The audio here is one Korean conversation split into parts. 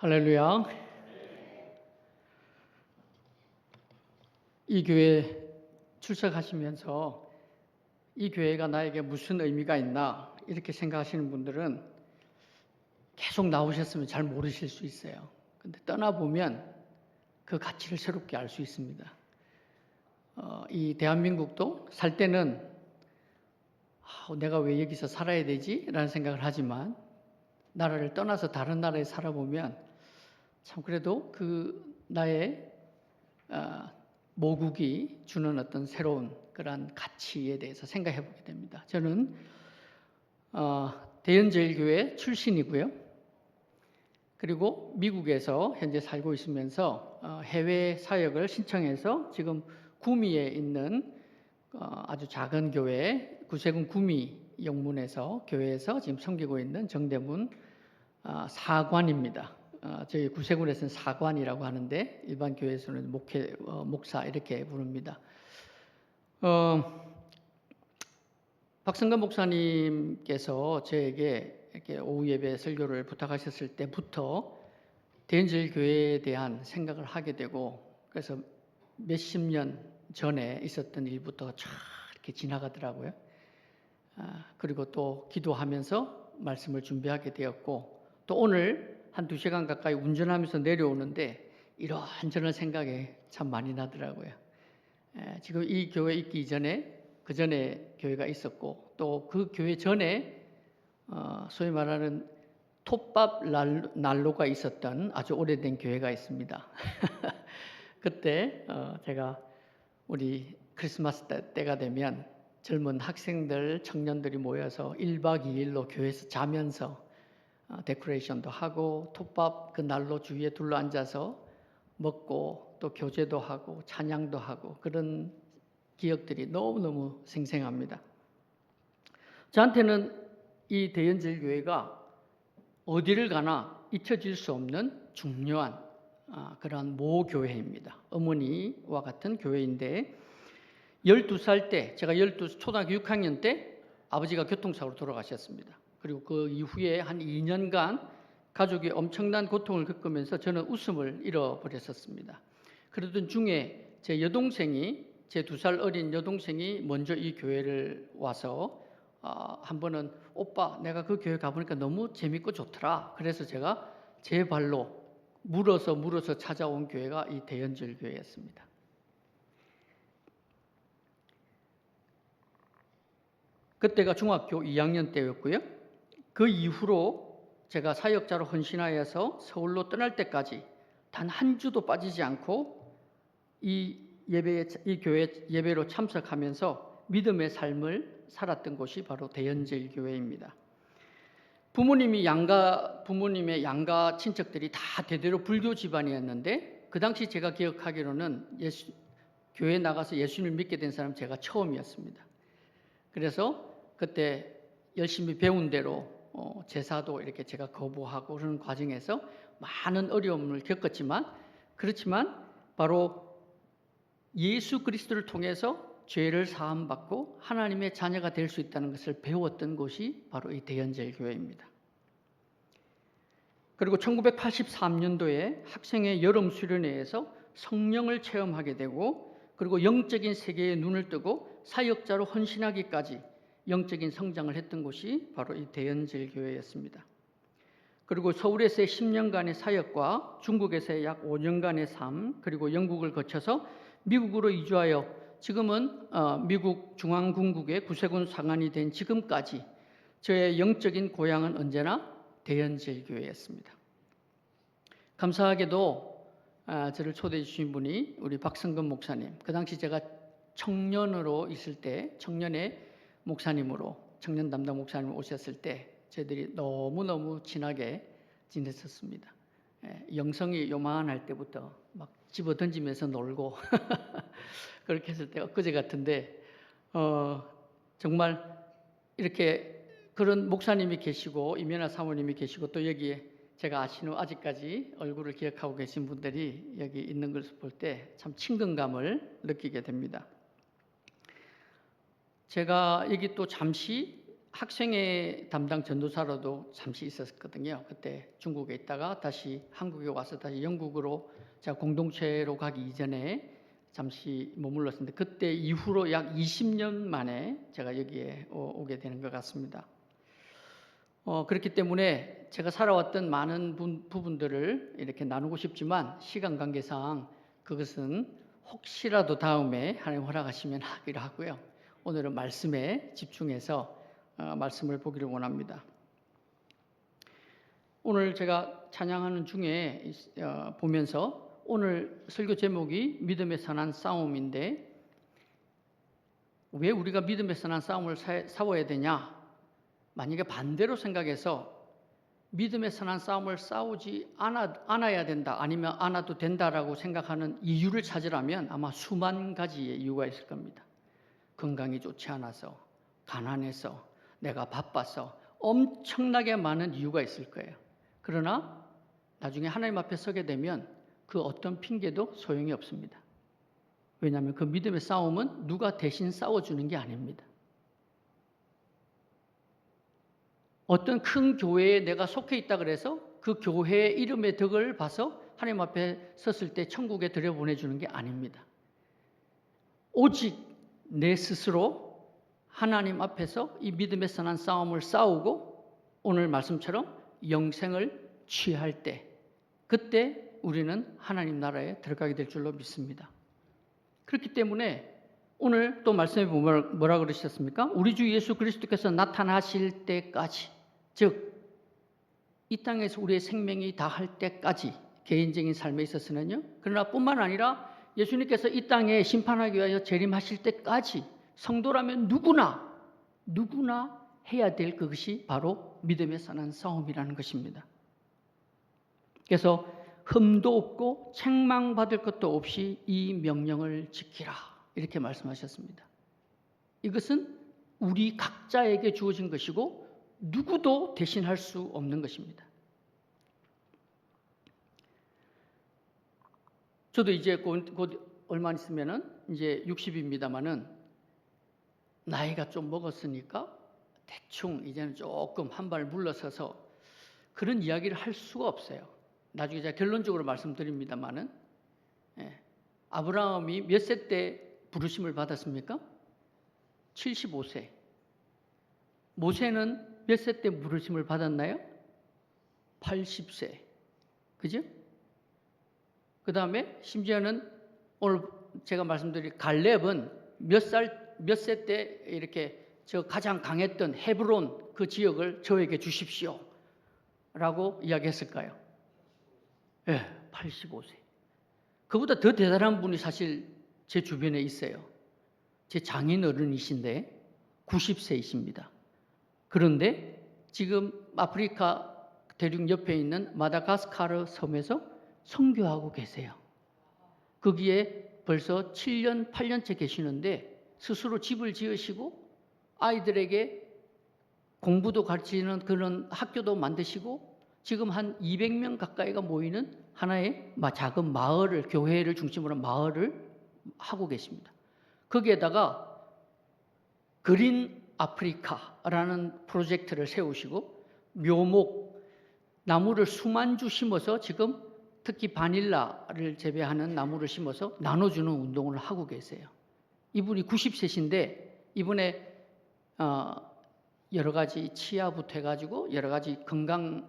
할렐루야. 이 교회 출석하시면서 이 교회가 나에게 무슨 의미가 있나 이렇게 생각하시는 분들은 계속 나오셨으면 잘 모르실 수 있어요. 근데 떠나보면 그 가치를 새롭게 알 수 있습니다. 이 대한민국도 살 때는 내가 왜 여기서 살아야 되지? 라는 생각을 하지만 나라를 떠나서 다른 나라에 살아보면 참 그래도 그 나의 모국이 주는 어떤 새로운 그런 가치에 대해서 생각해 보게 됩니다. 저는 대연제일교회 출신이고요. 그리고 미국에서 현재 살고 있으면서 해외 사역을 신청해서 지금 구미에 있는 아주 작은 교회 구세군 구미 영문에서 교회에서 지금 섬기고 있는 정대문 사관입니다. 저희 구세군에서는 사관이라고 하는데 일반 교회에서는 목사 이렇게 부릅니다. 박성근 목사님께서 저에게 이렇게 오후 예배 설교를 부탁하셨을 때부터 대연제일교회에 대한 생각을 하게 되고 그래서 몇십 년 전에 있었던 일부터 쫙 이렇게 지나가더라고요. 그리고 또 기도하면서 말씀을 준비하게 되었고 또 오늘 한 2시간 가까이 운전하면서 내려오는데 이런저런 생각이 참 많이 나더라고요. 지금 이 교회 있기 이전에 그 전에 교회가 있었고 또 그 교회 전에 소위 말하는 톱밥 난로가 있었던 아주 오래된 교회가 있습니다. 그때 제가 우리 크리스마스 때가 되면 젊은 학생들, 청년들이 모여서 1박 2일로 교회에서 자면서 데코레이션도 하고 톱밥 그 난로 주위에 둘러앉아서 먹고 또 교제도 하고 찬양도 하고 그런 기억들이 너무너무 생생합니다. 저한테는 이 대연제일교회가 어디를 가나 잊혀질 수 없는 중요한 그런 모교회입니다. 어머니와 같은 교회인데 12살 때 제가 초등학교 6학년 때 아버지가 교통사고로 돌아가셨습니다. 그리고 그 이후에 한 2년간 가족이 엄청난 고통을 겪으면서 저는 웃음을 잃어버렸었습니다. 그러던 중에 제 2살 어린 여동생이 먼저 이 교회를 와서 한 번은 오빠 내가 그 교회 가보니까 너무 재밌고 좋더라. 그래서 제가 제 발로 물어서 찾아온 교회가 이 대연제일교회였습니다. 그때가 중학교 2학년 때였고요. 그 이후로 제가 사역자로 헌신하여서 서울로 떠날 때까지 단 한 주도 빠지지 않고 이 교회 예배로 참석하면서 믿음의 삶을 살았던 곳이 바로 대연제일교회입니다. 부모님의 양가 친척들이 다 대대로 불교 집안이었는데 그 당시 제가 기억하기로는 교회에 나가서 예수님을 믿게 된 사람 제가 처음이었습니다. 그래서 그때 열심히 배운 대로 제사도 이렇게 제가 거부하고 그런 과정에서 많은 어려움을 겪었지만 그렇지만 바로 예수 그리스도를 통해서 죄를 사함받고 하나님의 자녀가 될 수 있다는 것을 배웠던 곳이 바로 이 대연제일교회입니다. 그리고 1983년도에 학생의 여름 수련회에서 성령을 체험하게 되고 그리고 영적인 세계에 눈을 뜨고 사역자로 헌신하기까지 영적인 성장을 했던 곳이 바로 이 대연제일교회였습니다. 그리고 서울에서의 10년간의 사역과 중국에서의 약 5년간의 삶 그리고 영국을 거쳐서 미국으로 이주하여 지금은 미국 중앙군국의 구세군 사관이 된 지금까지 저의 영적인 고향은 언제나 대연제일교회였습니다. 감사하게도 저를 초대해 주신 분이 우리 박성근 목사님. 그 당시 제가 청년으로 있을 때 청년의 목사님으로 청년 담당 목사님 오셨을 때 저희들이 너무너무 친하게 지냈었습니다. 영성이 요만할 때부터 막 집어 던지면서 놀고 그렇게 했을 때 엊그제 같은데 정말 이렇게 그런 목사님이 계시고 이면아 사모님이 계시고 또 여기에 제가 아직까지 얼굴을 기억하고 계신 분들이 여기 있는 것을 볼 때 참 친근감을 느끼게 됩니다. 제가 여기 또 잠시 학생회 담당 전도사로도 잠시 있었거든요. 그때 중국에 있다가 다시 한국에 와서 다시 영국으로 제가 공동체로 가기 이전에 잠시 머물렀는데 그때 이후로 약 20년 만에 제가 여기에 오게 되는 것 같습니다. 그렇기 때문에 제가 살아왔던 많은 부분들을 이렇게 나누고 싶지만 시간 관계상 그것은 혹시라도 다음에 하나님 허락하시면 하기로 하고요. 오늘은 말씀에 집중해서 말씀을 보기를 원합니다. 오늘 제가 찬양하는 중에 보면서 오늘 설교 제목이 믿음의 선한 싸움인데 왜 우리가 믿음의 선한 싸움을 싸워야 되냐? 만약에 반대로 생각해서 믿음의 선한 싸움을 싸우지 않아야 된다 아니면 않아도 된다라고 생각하는 이유를 찾으라면 아마 수만 가지의 이유가 있을 겁니다. 건강이 좋지 않아서, 가난해서, 내가 바빠서 엄청나게 많은 이유가 있을 거예요. 그러나 나중에 하나님 앞에 서게 되면 그 어떤 핑계도 소용이 없습니다. 왜냐하면 그 믿음의 싸움은 누가 대신 싸워주는 게 아닙니다. 어떤 큰 교회에 내가 속해 있다 그래서 그 교회의 이름의 덕을 봐서 하나님 앞에 섰을 때 천국에 들여보내주는 게 아닙니다. 오직 내 스스로 하나님 앞에서 이 믿음의 선한 싸움을 싸우고 오늘 말씀처럼 영생을 취할 때 그때 우리는 하나님 나라에 들어가게 될 줄로 믿습니다. 그렇기 때문에 오늘 또 말씀해 보면 뭐라 그러셨습니까? 우리 주 예수 그리스도께서 나타나실 때까지, 즉 이 땅에서 우리의 생명이 다할 때까지 개인적인 삶에 있어서는요. 그러나 뿐만 아니라 예수님께서 이 땅에 심판하기 위하여 재림하실 때까지 성도라면 누구나 해야 될 그것이 바로 믿음의 선한 싸움이라는 것입니다. 그래서 흠도 없고 책망받을 것도 없이 이 명령을 지키라 이렇게 말씀하셨습니다. 이것은 우리 각자에게 주어진 것이고 누구도 대신할 수 없는 것입니다. 저도 이제 곧 얼마 있으면은 이제 60입니다만은 나이가 좀 먹었으니까 대충 이제는 조금 한 발 물러서서 그런 이야기를 할 수가 없어요. 나중에 제가 결론적으로 말씀드립니다만은 아브라함이 몇 세 때 부르심을 받았습니까? 75세. 모세는 몇 세 때 부르심을 받았나요? 80세. 그죠? 그 다음에 심지어는 오늘 제가 말씀드린 갈렙은 몇 세 때 이렇게 저 가장 강했던 헤브론 그 지역을 저에게 주십시오 라고 이야기했을까요? 85세. 그보다 더 대단한 분이 사실 제 주변에 있어요. 제 장인 어른이신데 90세이십니다. 그런데 지금 아프리카 대륙 옆에 있는 마다가스카르 섬에서 선교하고 계세요. 거기에 벌써 7년, 8년째 계시는데 스스로 집을 지으시고 아이들에게 공부도 가르치는 그런 학교도 만드시고 지금 한 200명 가까이가 모이는 하나의 작은 마을을, 교회를 중심으로 마을을 하고 계십니다. 거기에다가 그린 아프리카라는 프로젝트를 세우시고 묘목, 나무를 수만 주 심어서 지금 특히 바닐라를 재배하는 나무를 심어서 나눠주는 운동을 하고 계세요. 이분이 90세신데 이분의 여러 가지 치아부터 해가지고 여러 가지 건강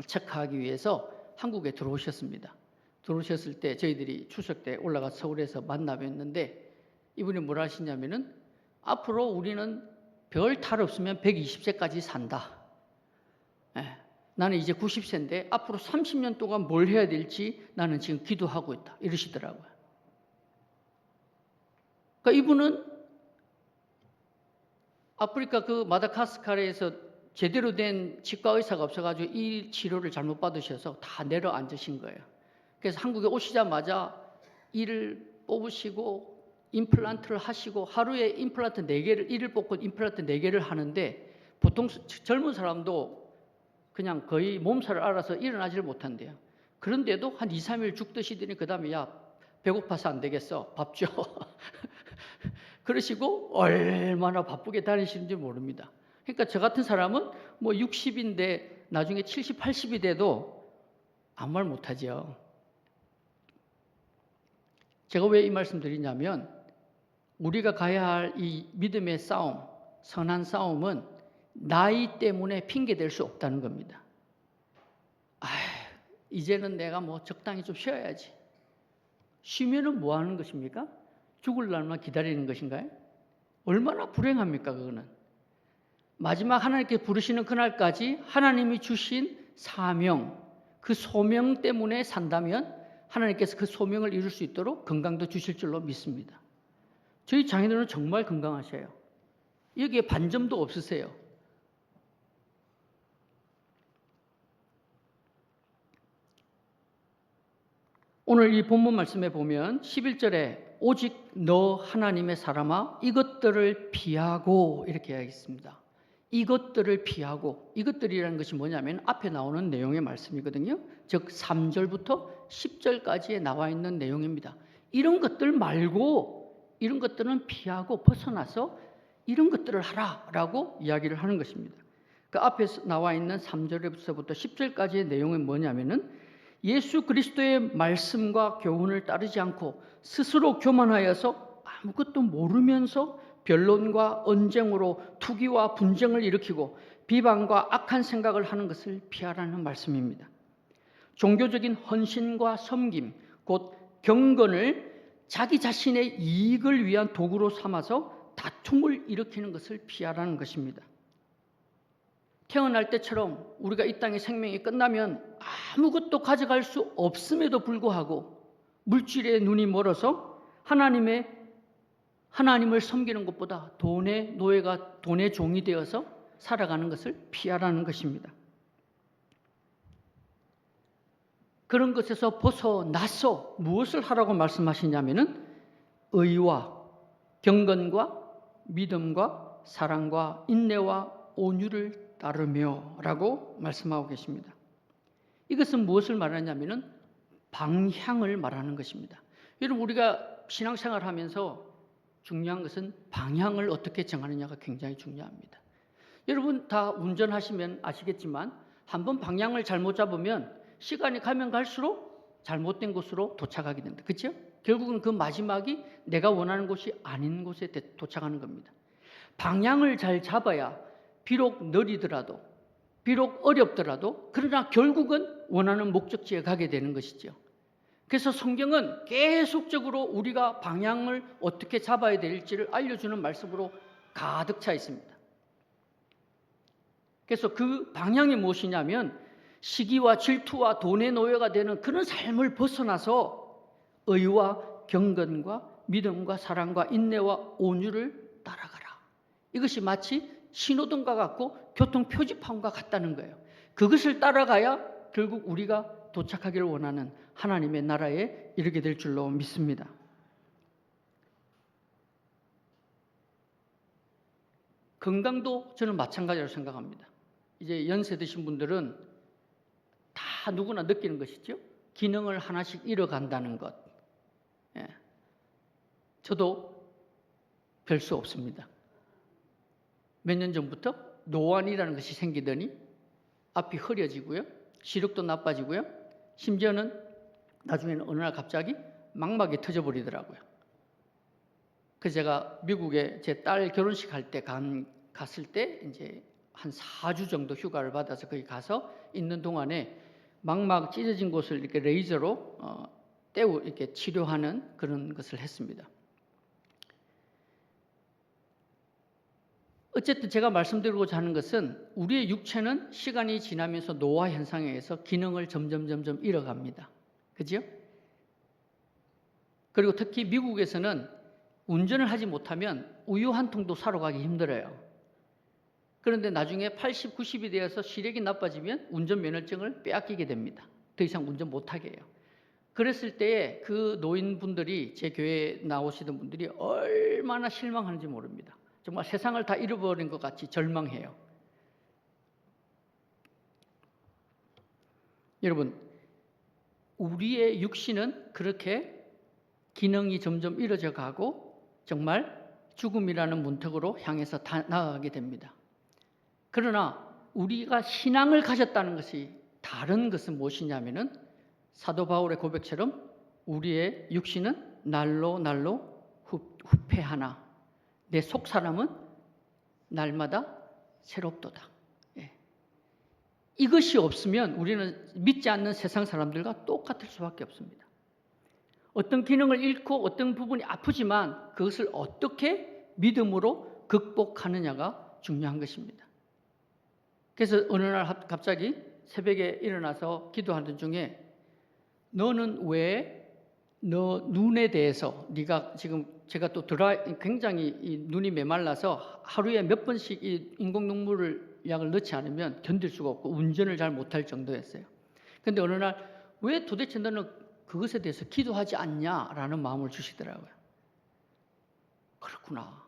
체크하기 위해서 한국에 들어오셨습니다. 들어오셨을 때 저희들이 추석 때 올라가서 서울에서 만나 뵀는데 이분이 뭐라 하시냐면은 앞으로 우리는 별 탈 없으면 120세까지 산다. 나는 이제 90세인데 앞으로 30년 동안 뭘 해야 될지 나는 지금 기도하고 있다. 이러시더라고요. 그러니까 이분은 아프리카 그 마다가스카르에서 제대로 된 치과 의사가 없어가지고 이 치료를 잘못 받으셔서 다 내려앉으신 거예요. 그래서 한국에 오시자마자 이를 뽑으시고 임플란트를 하시고 하루에 임플란트 4개를 이를 뽑고 임플란트 4개를 하는데 보통 젊은 사람도 그냥 거의 몸살을 앓아서 일어나지를 못한대요. 그런데도 한 2, 3일 죽 드시더니 그 다음에 야 배고파서 안 되겠어 밥 줘. 그러시고 얼마나 바쁘게 다니시는지 모릅니다. 그러니까 저 같은 사람은 뭐 60인데 나중에 70, 80이 돼도 아무 말 못하죠. 제가 왜 이 말씀 드리냐면 우리가 가야 할 이 믿음의 싸움, 선한 싸움은 나이 때문에 핑계댈 수 없다는 겁니다. 이제는 내가 뭐 적당히 좀 쉬어야지. 쉬면은 뭐 하는 것입니까? 죽을 날만 기다리는 것인가요? 얼마나 불행합니까, 그거는. 마지막 하나님께 부르시는 그날까지 하나님이 주신 사명, 그 소명 때문에 산다면 하나님께서 그 소명을 이룰 수 있도록 건강도 주실 줄로 믿습니다. 저희 장인어른은 정말 건강하셔요. 여기에 반점도 없으세요. 오늘 이 본문 말씀에 보면 11절에 오직 너 하나님의 사람아 이것들을 피하고 이렇게 이야기했습니다. 이것들을 피하고, 이것들이라는 것이 뭐냐면 앞에 나오는 내용의 말씀이거든요. 즉 3절부터 10절까지에 나와 있는 내용입니다. 이런 것들 말고 이런 것들은 피하고 벗어나서 이런 것들을 하라라고 이야기를 하는 것입니다. 그 앞에 나와 있는 3절에서부터 10절까지의 내용은 뭐냐면은 예수 그리스도의 말씀과 교훈을 따르지 않고 스스로 교만하여서 아무것도 모르면서 변론과 언쟁으로 투기와 분쟁을 일으키고 비방과 악한 생각을 하는 것을 피하라는 말씀입니다. 종교적인 헌신과 섬김, 곧 경건을 자기 자신의 이익을 위한 도구로 삼아서 다툼을 일으키는 것을 피하라는 것입니다. 태어날 때처럼 우리가 이 땅의 생명이 끝나면 아무것도 가져갈 수 없음에도 불구하고 물질에 눈이 멀어서 하나님을 섬기는 것보다 돈의 노예가 돈의 종이 되어서 살아가는 것을 피하라는 것입니다. 그런 것에서 벗어나서 무엇을 하라고 말씀하시냐면은 의와 경건과 믿음과 사랑과 인내와 온유를 따르며 라고 말씀하고 계십니다. 이것은 무엇을 말하냐면은 방향을 말하는 것입니다. 여러분 우리가 신앙생활 하면서 중요한 것은 방향을 어떻게 정하느냐가 굉장히 중요합니다. 여러분 다 운전하시면 아시겠지만 한번 방향을 잘못 잡으면 시간이 가면 갈수록 잘못된 곳으로 도착하게 된다. 그렇죠? 결국은 그 마지막이 내가 원하는 곳이 아닌 곳에 도착하는 겁니다. 방향을 잘 잡아야 비록 느리더라도 비록 어렵더라도 그러나 결국은 원하는 목적지에 가게 되는 것이죠. 그래서 성경은 계속적으로 우리가 방향을 어떻게 잡아야 될지를 알려주는 말씀으로 가득 차 있습니다. 그래서 그 방향이 무엇이냐면 시기와 질투와 돈의 노예가 되는 그런 삶을 벗어나서 의와 경건과 믿음과 사랑과 인내와 온유를 따라가라. 이것이 마치 신호등과 같고 교통 표지판과 같다는 거예요. 그것을 따라가야 결국 우리가 도착하기를 원하는 하나님의 나라에 이르게 될 줄로 믿습니다. 건강도 저는 마찬가지라고 생각합니다. 이제 연세 드신 분들은 다 누구나 느끼는 것이죠. 기능을 하나씩 잃어간다는 것. 저도 별 수 없습니다. 몇 년 전부터 노안이라는 것이 생기더니 앞이 흐려지고요. 시력도 나빠지고요. 심지어는 나중에는 어느 날 갑자기 망막이 터져버리더라고요. 그래서 제가 미국에 제 딸 결혼식 할 때 갔을 때 이제 한 4주 정도 휴가를 받아서 거기 가서 있는 동안에 망막 찢어진 곳을 이렇게 레이저로 이렇게 치료하는 그런 것을 했습니다. 어쨌든 제가 말씀드리고자 하는 것은 우리의 육체는 시간이 지나면서 노화 현상에 의해서 기능을 점점 잃어갑니다. 그죠? 그리고 특히 미국에서는 운전을 하지 못하면 우유 한 통도 사러 가기 힘들어요. 그런데 나중에 80, 90이 되어서 시력이 나빠지면 운전면허증을 빼앗기게 됩니다. 더 이상 운전 못하게 해요. 그랬을 때에 그 노인분들이 제 교회에 나오시던 분들이 얼마나 실망하는지 모릅니다. 정말 세상을 다 잃어버린 것 같이 절망해요. 여러분, 우리의 육신은 그렇게 기능이 점점 잃어져 가고 정말 죽음이라는 문턱으로 향해서 나아가게 됩니다. 그러나 우리가 신앙을 가졌다는 것이 다른 것은 무엇이냐면은 사도 바울의 고백처럼 우리의 육신은 날로 후패하나 내 속사람은 날마다 새롭도다. 예. 이것이 없으면 우리는 믿지 않는 세상 사람들과 똑같을 수밖에 없습니다. 어떤 기능을 잃고 어떤 부분이 아프지만 그것을 어떻게 믿음으로 극복하느냐가 중요한 것입니다. 그래서 어느 날 갑자기 새벽에 일어나서 기도하던 중에 너는 왜 너 눈에 대해서 네가 지금 제가 또 굉장히 이 눈이 메말라서 하루에 몇 번씩 이 인공 눈물 약을 넣지 않으면 견딜 수가 없고 운전을 잘 못할 정도였어요. 그런데 어느 날 왜 도대체 너는 그것에 대해서 기도하지 않냐라는 마음을 주시더라고요. 그렇구나.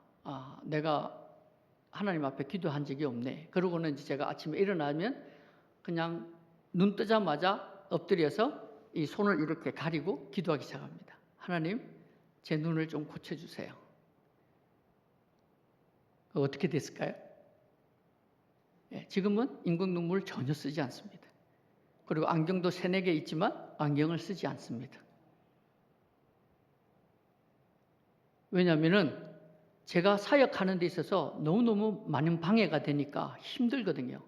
내가 하나님 앞에 기도한 적이 없네. 그러고는 이제 제가 아침에 일어나면 그냥 눈 뜨자마자 엎드려서 이 손을 이렇게 가리고 기도하기 시작합니다. 하나님, 제 눈을 좀 고쳐주세요. 어떻게 됐을까요? 지금은 인공 눈물을 전혀 쓰지 않습니다. 그리고 안경도 3-4개 있지만 안경을 쓰지 않습니다. 왜냐하면은 제가 사역하는 데 있어서 너무너무 많은 방해가 되니까 힘들거든요.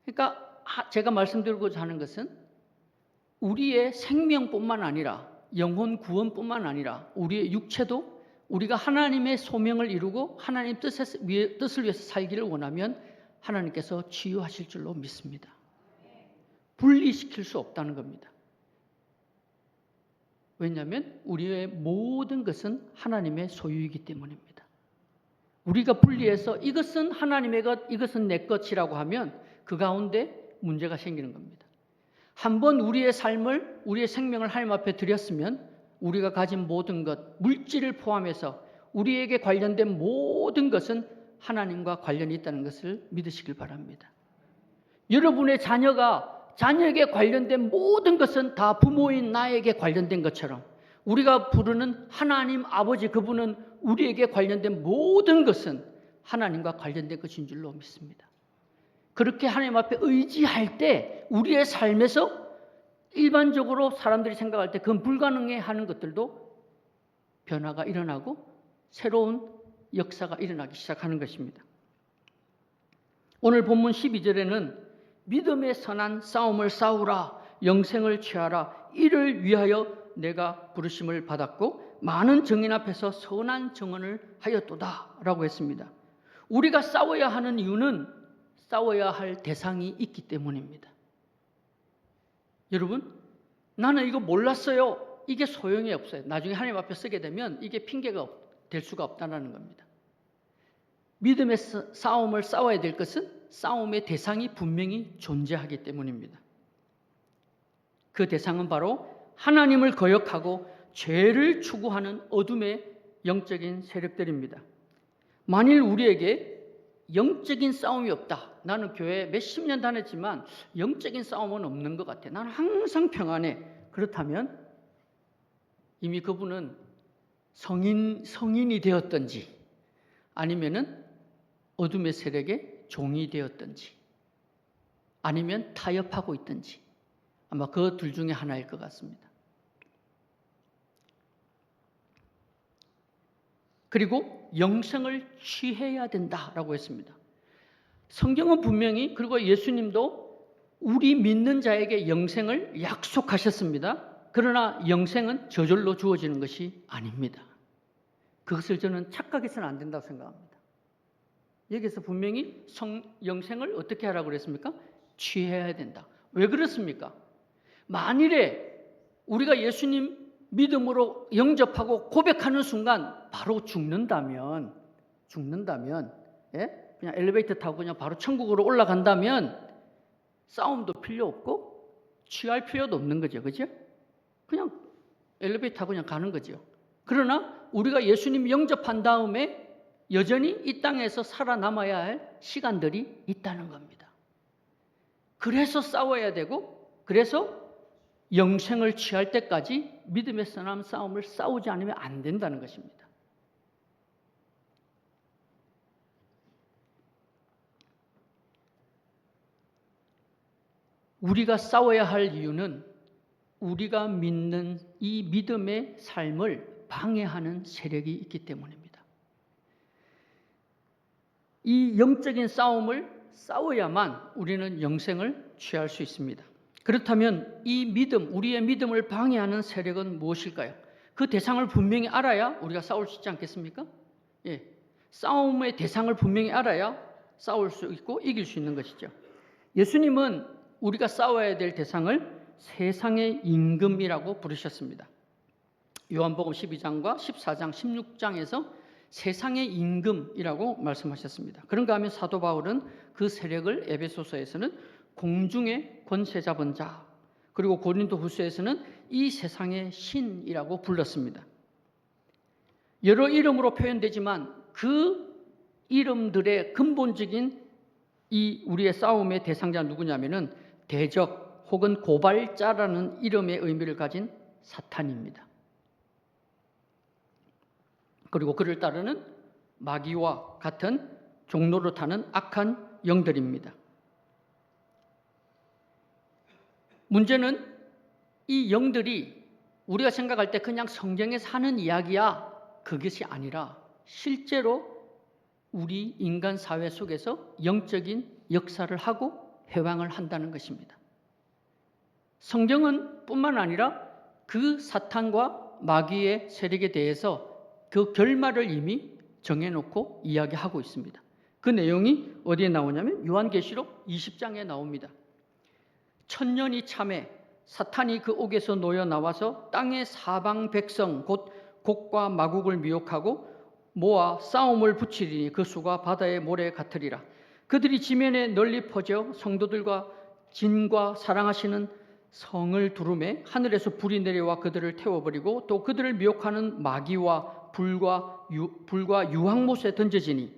그러니까 제가 말씀드리고자 하는 것은 우리의 생명뿐만 아니라 영혼 구원뿐만 아니라 우리의 육체도 우리가 하나님의 소명을 이루고 하나님 뜻을 위해서 살기를 원하면 하나님께서 치유하실 줄로 믿습니다. 분리시킬 수 없다는 겁니다. 왜냐하면 우리의 모든 것은 하나님의 소유이기 때문입니다. 우리가 분리해서 이것은 하나님의 것, 이것은 내 것이라고 하면 그 가운데 문제가 생기는 겁니다. 한번 우리의 삶을, 우리의 생명을 하나님 앞에 드렸으면 우리가 가진 모든 것, 물질을 포함해서 우리에게 관련된 모든 것은 하나님과 관련이 있다는 것을 믿으시길 바랍니다. 여러분의 자녀에게 관련된 모든 것은 다 부모인 나에게 관련된 것처럼 우리가 부르는 하나님 아버지, 그분은 우리에게 관련된 모든 것은 하나님과 관련된 것인 줄로 믿습니다. 그렇게 하나님 앞에 의지할 때 우리의 삶에서 일반적으로 사람들이 생각할 때 그건 불가능해 하는 것들도 변화가 일어나고 새로운 역사가 일어나기 시작하는 것입니다. 오늘 본문 12절에는 믿음의 선한 싸움을 싸우라, 영생을 취하라, 이를 위하여 내가 부르심을 받았고 많은 증인 앞에서 선한 증언을 하였도다 라고 했습니다. 우리가 싸워야 하는 이유는 싸워야 할 대상이 있기 때문입니다. 여러분, 나는 이거 몰랐어요. 이게 소용이 없어요. 나중에 하나님 앞에 서게 되면 이게 핑계가 될 수가 없다는 겁니다. 믿음의 싸움을 싸워야 될 것은 싸움의 대상이 분명히 존재하기 때문입니다. 그 대상은 바로 하나님을 거역하고 죄를 추구하는 어둠의 영적인 세력들입니다. 만일 우리에게 영적인 싸움이 없다. 나는 교회에 몇십 년 다녔지만 영적인 싸움은 없는 것 같아. 나는 항상 평안해. 그렇다면 이미 그분은 성인이 되었든지 아니면은 어둠의 세력의 종이 되었든지 아니면 타협하고 있든지 아마 그 둘 중에 하나일 것 같습니다. 그리고 영생을 취해야 된다라고 했습니다. 성경은 분명히, 그리고 예수님도 우리 믿는 자에게 영생을 약속하셨습니다. 그러나 영생은 저절로 주어지는 것이 아닙니다. 그것을 저는 착각해서는 안 된다고 생각합니다. 여기서 분명히 영생을 어떻게 하라고 그랬습니까? 취해야 된다. 왜 그렇습니까? 만일에 우리가 예수님 믿음으로 영접하고 고백하는 순간 바로 죽는다면 그냥 엘리베이터 타고 그냥 바로 천국으로 올라간다면 싸움도 필요 없고 취할 필요도 없는 거죠. 그죠? 그냥 엘리베이터 타고 그냥 가는 거죠. 그러나 우리가 예수님 영접한 다음에 여전히 이 땅에서 살아남아야 할 시간들이 있다는 겁니다. 그래서 싸워야 되고, 그래서 영생을 취할 때까지 믿음의 선한 싸움을 싸우지 않으면 안 된다는 것입니다. 우리가 싸워야 할 이유는 우리가 믿는 이 믿음의 삶을 방해하는 세력이 있기 때문입니다. 이 영적인 싸움을 싸워야만 우리는 영생을 취할 수 있습니다. 그렇다면 이 믿음, 우리의 믿음을 방해하는 세력은 무엇일까요? 그 대상을 분명히 알아야 우리가 싸울 수 있지 않겠습니까? 예, 싸움의 대상을 분명히 알아야 싸울 수 있고 이길 수 있는 것이죠. 예수님은 우리가 싸워야 될 대상을 세상의 임금이라고 부르셨습니다. 요한복음 12장과 14장, 16장에서 세상의 임금이라고 말씀하셨습니다. 그런가 하면 사도 바울은 그 세력을 에베소서에서는 공중의 권세 잡은 자, 그리고 고린도후서에서는 이 세상의 신이라고 불렀습니다. 여러 이름으로 표현되지만 그 이름들의 근본적인 이 우리의 싸움의 대상자 누구냐면은 대적 혹은 고발자라는 이름의 의미를 가진 사탄입니다. 그리고 그를 따르는 마귀와 같은 종로를 타는 악한 영들입니다. 문제는 이 영들이 우리가 생각할 때 그냥 성경에서 하는 이야기야, 그것이 아니라 실제로 우리 인간 사회 속에서 영적인 역사를 하고 회방을 한다는 것입니다. 성경은 뿐만 아니라 그 사탄과 마귀의 세력에 대해서 그 결말을 이미 정해놓고 이야기하고 있습니다. 그 내용이 어디에 나오냐면 요한계시록 20장에 나옵니다. 천년이 참에 사탄이 그 옥에서 놓여 나와서 땅의 사방 백성 곧 곡과 마국을 미혹하고 모아 싸움을 붙이리니 그 수가 바다의 모래 같으리라. 그들이 지면에 널리 퍼져 성도들과 진과 사랑하시는 성을 두루매 하늘에서 불이 내려와 그들을 태워버리고 또 그들을 미혹하는 마귀와 불과 유황못에 던져지니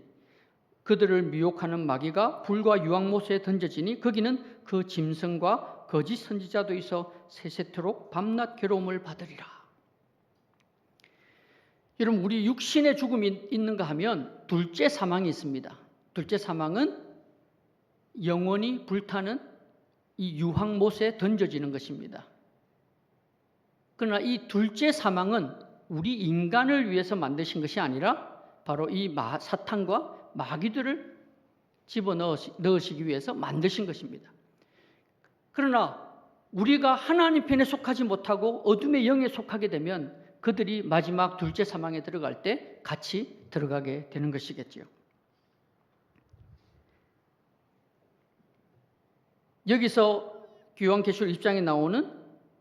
그들을 미혹하는 마귀가 불과 유황못에 던져지니 거기는 그 짐승과 거짓 선지자도 있어 세세토록 밤낮 괴로움을 받으리라. 여러분, 우리 육신의 죽음이 있는가 하면 둘째 사망이 있습니다. 둘째 사망은 영원히 불타는 이 유황못에 던져지는 것입니다. 그러나 이 둘째 사망은 우리 인간을 위해서 만드신 것이 아니라 바로 이 사탄과 마귀들을 집어넣으시기 위해서 만드신 것입니다. 그러나 우리가 하나님 편에 속하지 못하고 어둠의 영에 속하게 되면 그들이 마지막 둘째 사망에 들어갈 때 같이 들어가게 되는 것이겠죠. 여기서 요한계시록 20장에 나오는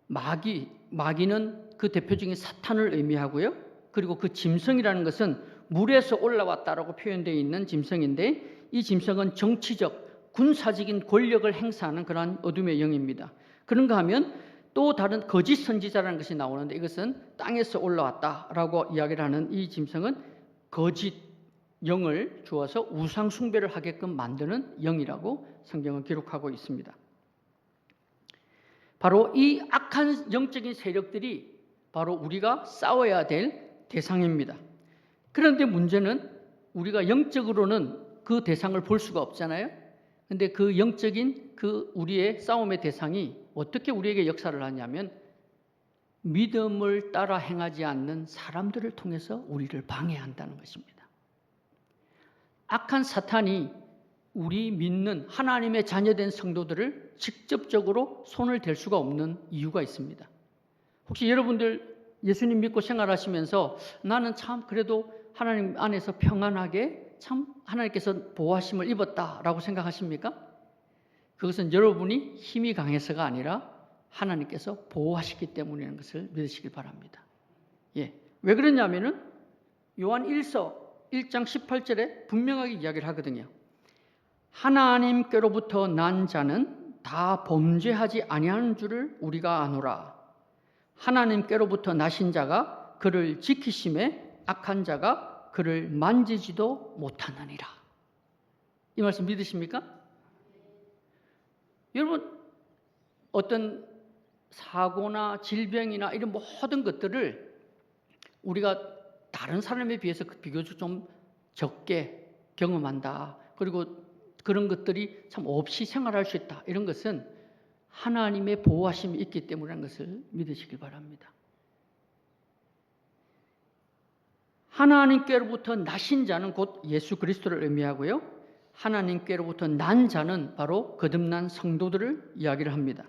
마귀는 그 대표적인 사탄을 의미하고요. 그리고 그 짐승이라는 것은 물에서 올라왔다라고 표현되어 있는 짐승인데 이 짐승은 정치적, 군사적인 권력을 행사하는 그러한 어둠의 영입니다. 그런가 하면 또 다른 거짓 선지자라는 것이 나오는데 이것은 땅에서 올라왔다라고 이야기를 하는 이 짐승은 거짓 영을 주어서 우상 숭배를 하게끔 만드는 영이라고 성경은 기록하고 있습니다. 바로 이 악한 영적인 세력들이 바로 우리가 싸워야 될 대상입니다. 그런데 문제는 우리가 영적으로는 그 대상을 볼 수가 없잖아요. 그런데 그 영적인 그 우리의 싸움의 대상이 어떻게 우리에게 역사를 하냐면 믿음을 따라 행하지 않는 사람들을 통해서 우리를 방해한다는 것입니다. 악한 사탄이 우리 믿는 하나님의 자녀된 성도들을 직접적으로 손을 댈 수가 없는 이유가 있습니다. 혹시 여러분들 예수님 믿고 생활하시면서 나는 참 그래도 하나님 안에서 평안하게 참 하나님께서 보호하심을 입었다라고 생각하십니까? 그것은 여러분이 힘이 강해서가 아니라 하나님께서 보호하시기 때문이라는 것을 믿으시길 바랍니다. 예. 왜 그러냐면은 요한 1장 18절에 분명하게 이야기를 하거든요. 하나님께로부터 난 자는 다 범죄하지 아니하는 줄을 우리가 아노라. 하나님께로부터 나신 자가 그를 지키심에 악한 자가 그를 만지지도 못하느니라. 이 말씀 믿으십니까? 여러분, 어떤 사고나 질병이나 이런 모든 것들을 우리가 다른 사람에 비해서 비교적 좀 적게 경험한다. 그리고 그런 것들이 참 없이 생활할 수 있다. 이런 것은 하나님의 보호하심이 있기 때문이라는 것을 믿으시길 바랍니다. 하나님께로부터 나신 자는 곧 예수 그리스도를 의미하고요. 하나님께로부터 난 자는 바로 거듭난 성도들을 이야기를 합니다.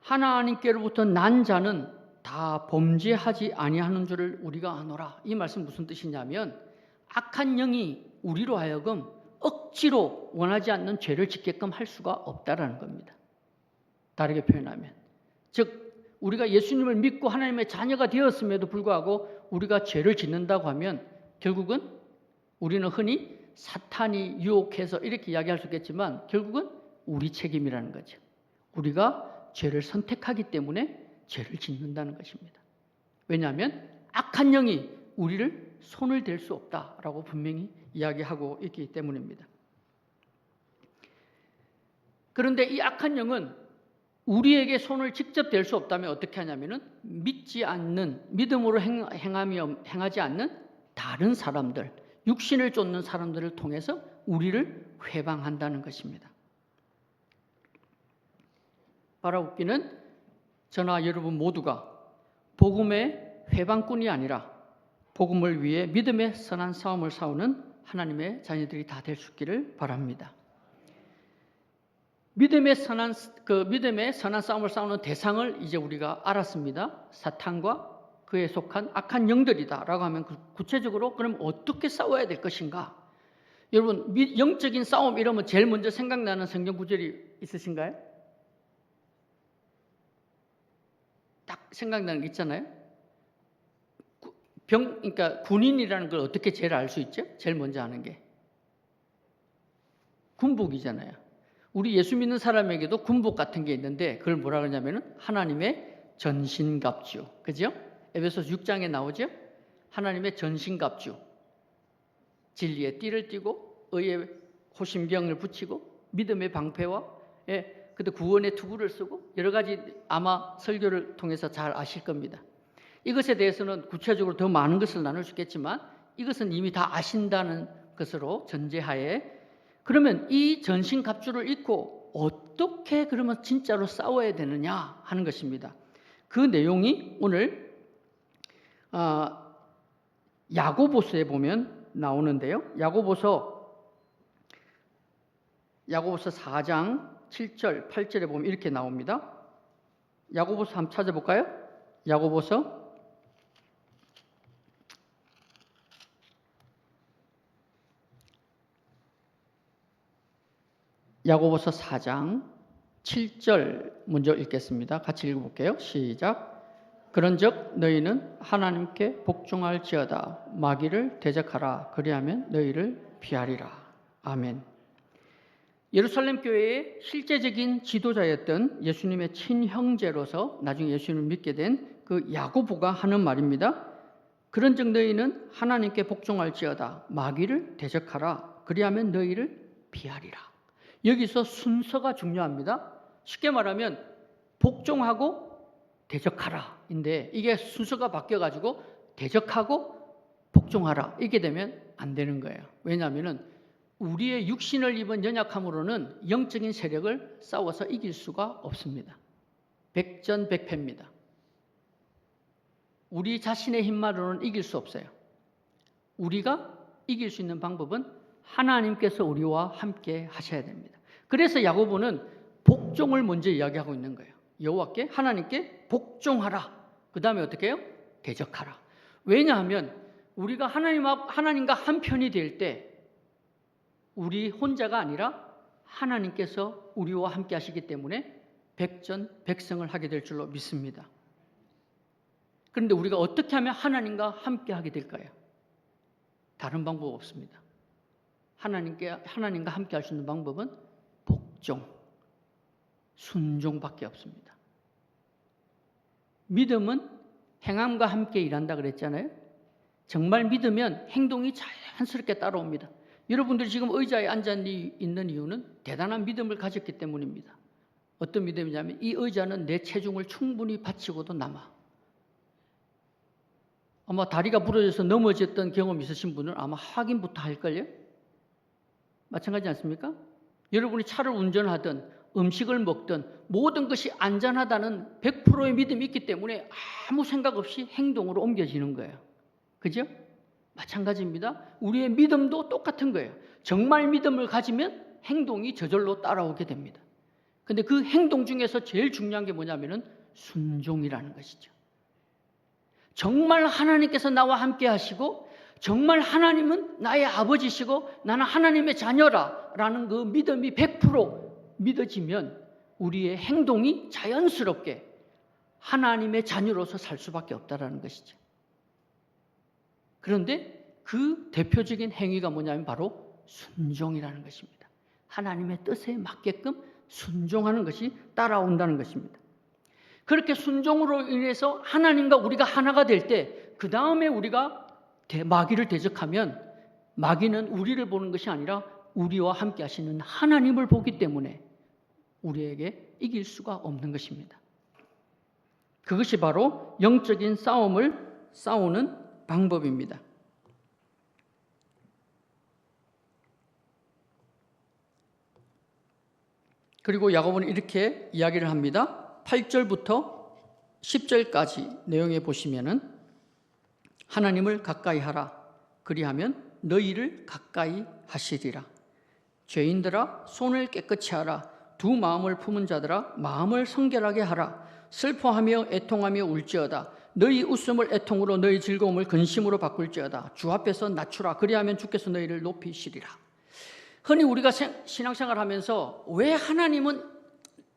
하나님께로부터 난 자는 다 범죄하지 아니하는 줄을 우리가 아노라. 이 말씀 무슨 뜻이냐면 악한 영이 우리로 하여금 억지로 원하지 않는 죄를 짓게끔 할 수가 없다라는 겁니다. 다르게 표현하면 즉 우리가 예수님을 믿고 하나님의 자녀가 되었음에도 불구하고 우리가 죄를 짓는다고 하면 결국은 우리는 흔히 사탄이 유혹해서 이렇게 이야기할 수 있겠지만 결국은 우리 책임이라는 거죠. 우리가 죄를 선택하기 때문에 죄를 짓는다는 것입니다. 왜냐하면 악한 영이 우리를 손을 댈 수 없다라고 분명히 이야기하고 있기 때문입니다. 그런데 이 악한 영은 우리에게 손을 직접 댈 수 없다면 어떻게 하냐면은 믿지 않는, 믿음으로 행하지 않는 다른 사람들, 육신을 쫓는 사람들을 통해서 우리를 회방한다는 것입니다. 바라옵기는 저나 여러분 모두가 복음의 회방꾼이 아니라 복음을 위해 믿음의 선한 싸움을 싸우는 하나님의 자녀들이 다 될 수 있기를 바랍니다. 믿음의 선한 싸움을 싸우는 대상을 이제 우리가 알았습니다. 사탄과 그에 속한 악한 영들이다라고 하면 구체적으로 그럼 어떻게 싸워야 될 것인가? 여러분 영적인 싸움 이러면 제일 먼저 생각나는 성경 구절이 있으신가요? 딱 생각나는 게 있잖아요. 그러니까 군인이라는 걸 어떻게 제일 알 수 있죠? 제일 먼저 아는 게 군복이잖아요. 우리 예수 믿는 사람에게도 군복 같은 게 있는데 그걸 뭐라 그러냐면은 하나님의 전신갑주. 그죠? 에베소서 6장에 나오죠? 하나님의 전신갑주. 진리의 띠를 띠고 의의 호심병을 붙이고 믿음의 방패와 그때 구원의 투구를 쓰고 여러 가지 아마 설교를 통해서 잘 아실 겁니다. 이것에 대해서는 구체적으로 더 많은 것을 나눌 수 있겠지만 이것은 이미 다 아신다는 것으로 전제하에 그러면 이 전신갑주를 입고 어떻게 그러면 진짜로 싸워야 되느냐 하는 것입니다. 그 내용이 오늘 야고보서에 보면 나오는데요. 야고보서 4장 7절, 8절에 보면 이렇게 나옵니다. 야고보서 한번 찾아볼까요? 야고보서 4장 7절 먼저 읽겠습니다. 같이 읽어볼게요. 시작. 그런즉 너희는 하나님께 복종할지어다. 마귀를 대적하라. 그리하면 너희를 피하리라. 아멘. 예루살렘 교회의 실제적인 지도자였던 예수님의 친형제로서 나중에 예수님을 믿게 된 그 야고보가 하는 말입니다. 그런즉 너희는 하나님께 복종할지어다. 마귀를 대적하라. 그리하면 너희를 피하리라. 여기서 순서가 중요합니다. 쉽게 말하면 복종하고 대적하라인데 이게 순서가 바뀌어가지고 대적하고 복종하라 이게 되면 안 되는 거예요. 왜냐하면 우리의 육신을 입은 연약함으로는 영적인 세력을 싸워서 이길 수가 없습니다. 백전백패입니다. 우리 자신의 힘만으로는 이길 수 없어요. 우리가 이길 수 있는 방법은 하나님께서 우리와 함께 하셔야 됩니다. 그래서 야고보는 복종을 먼저 이야기하고 있는 거예요. 여호와께 하나님께 복종하라. 그 다음에 어떻게 해요? 대적하라. 왜냐하면 우리가 하나님과 한편이 될 때 우리 혼자가 아니라 하나님께서 우리와 함께 하시기 때문에 백전백승을 하게 될 줄로 믿습니다. 그런데 우리가 어떻게 하면 하나님과 함께 하게 될까요? 다른 방법 없습니다. 하나님과 함께 할 수 있는 방법은 복종, 순종밖에 없습니다. 믿음은 행함과 함께 일한다 그랬잖아요. 정말 믿으면 행동이 자연스럽게 따라옵니다. 여러분들이 지금 의자에 앉아 있는 이유는 대단한 믿음을 가졌기 때문입니다. 어떤 믿음이냐면 이 의자는 내 체중을 충분히 바치고도 남아. 아마 다리가 부러져서 넘어졌던 경험 있으신 분은 아마 확인부터 할걸요? 마찬가지 않습니까? 여러분이 차를 운전하든 음식을 먹든 모든 것이 안전하다는 100%의 믿음이 있기 때문에 아무 생각 없이 행동으로 옮겨지는 거예요. 그죠? 마찬가지입니다. 우리의 믿음도 똑같은 거예요. 정말 믿음을 가지면 행동이 저절로 따라오게 됩니다. 근데 그 행동 중에서 제일 중요한 게 뭐냐면은 순종이라는 것이죠. 정말 하나님께서 나와 함께 하시고 정말 하나님은 나의 아버지시고 나는 하나님의 자녀라라는 그 믿음이 100% 믿어지면 우리의 행동이 자연스럽게 하나님의 자녀로서 살 수밖에 없다라는 것이죠. 그런데 그 대표적인 행위가 뭐냐면 바로 순종이라는 것입니다. 하나님의 뜻에 맞게끔 순종하는 것이 따라온다는 것입니다. 그렇게 순종으로 인해서 하나님과 우리가 하나가 될 때 그 다음에 우리가 마귀를 대적하면 마귀는 우리를 보는 것이 아니라 우리와 함께 하시는 하나님을 보기 때문에 우리에게 이길 수가 없는 것입니다. 그것이 바로 영적인 싸움을 싸우는 방법입니다. 그리고 야고보는 이렇게 이야기를 합니다. 8절부터 10절까지 내용에 보시면은 하나님을 가까이 하라. 그리하면 너희를 가까이 하시리라. 죄인들아 손을 깨끗이 하라. 두 마음을 품은 자들아 마음을 성결하게 하라. 슬퍼하며 애통하며 울지어다. 너희 웃음을 애통으로 너희 즐거움을 근심으로 바꿀지어다. 주 앞에서 낮추라. 그리하면 주께서 너희를 높이시리라. 흔히 우리가 신앙생활 하면서 왜 하나님은